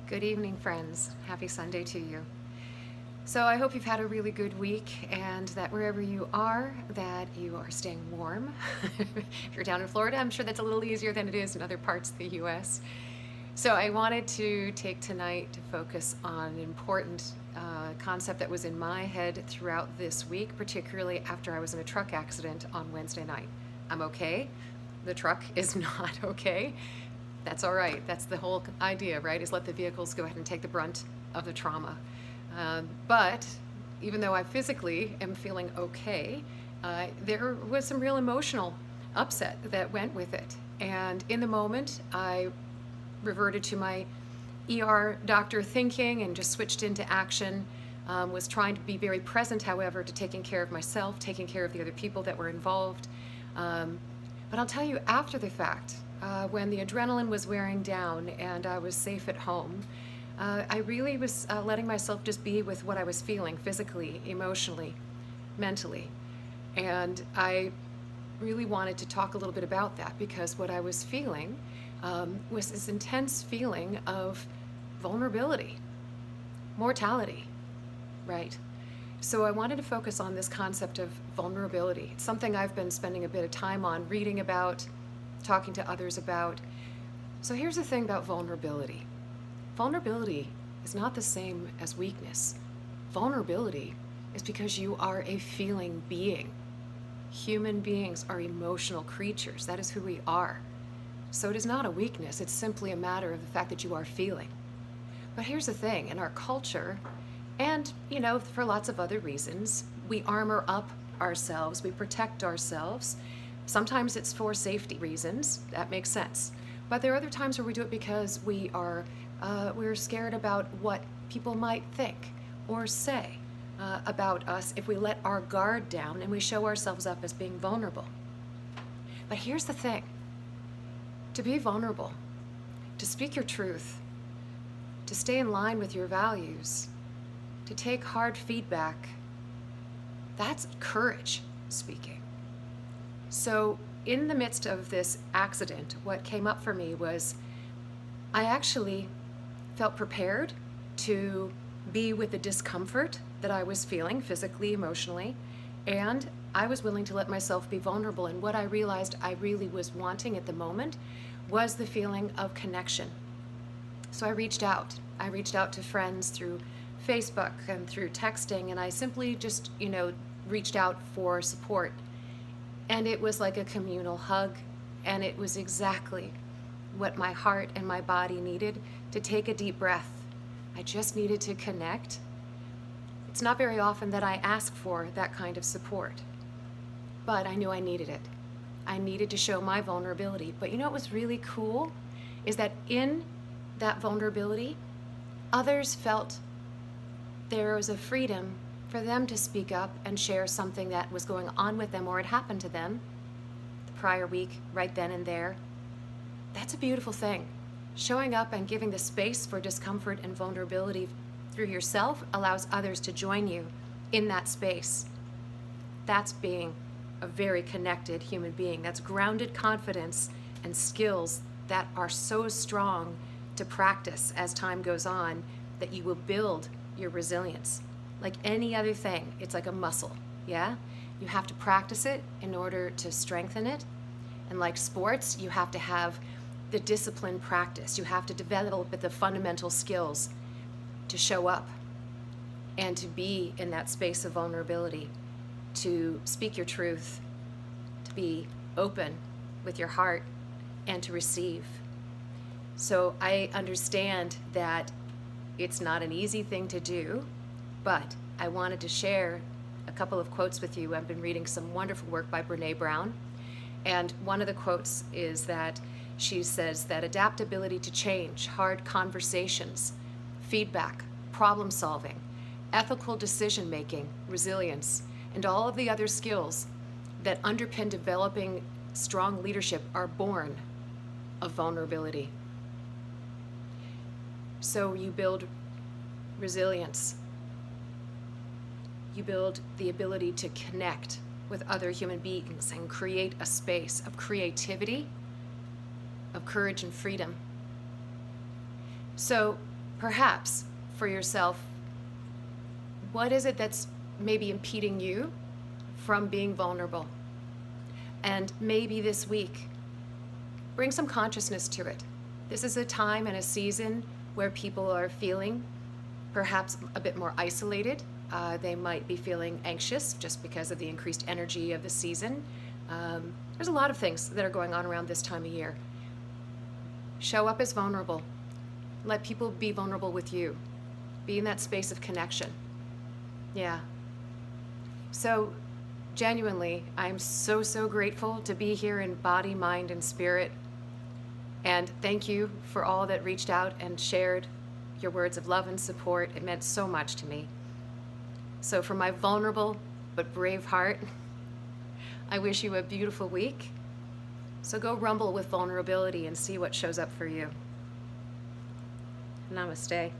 Good evening, friends. Happy Sunday to you. So I hope you've had a really good week and that wherever you are, that you are staying warm. If you're down in Florida, I'm sure that's a little easier than it is in other parts of the US. So I wanted to take tonight to focus on an important concept that was in my head throughout this week, particularly after I was in a truck accident on Wednesday night. I'm okay. The truck is not okay. That's all right. That's the whole idea, right? Is let the vehicles go ahead and take the brunt of the trauma. But even though I physically am feeling okay, there was some real emotional upset that went with it. And in the moment, I reverted to my ER doctor thinking and just switched into action. Was trying to be very present, however, to taking care of myself, taking care of the other people that were involved. But I'll tell you, after the fact, when the adrenaline was wearing down and I was safe at home, I really was letting myself just be with what I was feeling physically, emotionally, mentally. And I really wanted to talk a little bit about that because what I was feeling was this intense feeling of vulnerability, mortality, right? So I wanted to focus on this concept of vulnerability. It's something I've been spending a bit of time on, reading about, talking to others about. So here's the thing about vulnerability. Vulnerability is not the same as weakness. Vulnerability is because you are a feeling being. Human beings are emotional creatures. That is who we are. So it is not a weakness. It's simply a matter of the fact that you are feeling. But here's the thing, in our culture, and for lots of other reasons, we armor up ourselves, we protect ourselves. Sometimes it's for safety reasons, that makes sense. But there are other times where we do it because we're scared about what people might think or say about us if we let our guard down and we show ourselves up as being vulnerable. But here's the thing, to be vulnerable, to speak your truth, to stay in line with your values, to take hard feedback, that's courage speaking. So in the midst of this accident, what came up for me was I actually felt prepared to be with the discomfort that I was feeling physically, emotionally, and I was willing to let myself be vulnerable. And what I realized I really was wanting at the moment was the feeling of connection. So I reached out. I reached out to friends through Facebook and through texting, and I simply just, reached out for support. And it was like a communal hug, and it was exactly what my heart and my body needed, to take a deep breath. I just needed to connect. It's not very often that I ask for that kind of support, but I knew I needed it. I needed to show my vulnerability. But what was really cool is that in that vulnerability, others felt there was a freedom for them to speak up and share something that was going on with them or had happened to them the prior week, right then and there. That's a beautiful thing. Showing up and giving the space for discomfort and vulnerability through yourself allows others to join you in that space. That's being a very connected human being. That's grounded confidence and skills that are so strong to practice as time goes on that you will build your resilience. Like any other thing, it's like a muscle, yeah? You have to practice it in order to strengthen it. And like sports, you have to have the disciplined practice. You have to develop the fundamental skills to show up and to be in that space of vulnerability, to speak your truth, to be open with your heart, and to receive. So I understand that it's not an easy thing to do, but I wanted to share a couple of quotes with you. I've been reading some wonderful work by Brené Brown, and one of the quotes is that she says that adaptability to change, hard conversations, feedback, problem solving, ethical decision making, resilience, and all of the other skills that underpin developing strong leadership are born of vulnerability. So you build resilience. You build the ability to connect with other human beings and create a space of creativity, of courage and freedom. So perhaps for yourself, what is it that's maybe impeding you from being vulnerable? And maybe this week, bring some consciousness to it. This is a time and a season where people are feeling perhaps a bit more isolated. They might be feeling anxious just because of the increased energy of the season. There's a lot of things that are going on around this time of year. Show up as vulnerable. Let people be vulnerable with you. Be in that space of connection. Yeah. So, genuinely, I'm so, so grateful to be here in body, mind, and spirit. And thank you for all that reached out and shared your words of love and support. It meant so much to me. So from my vulnerable but brave heart, I wish you a beautiful week. So go rumble with vulnerability and see what shows up for you. Namaste.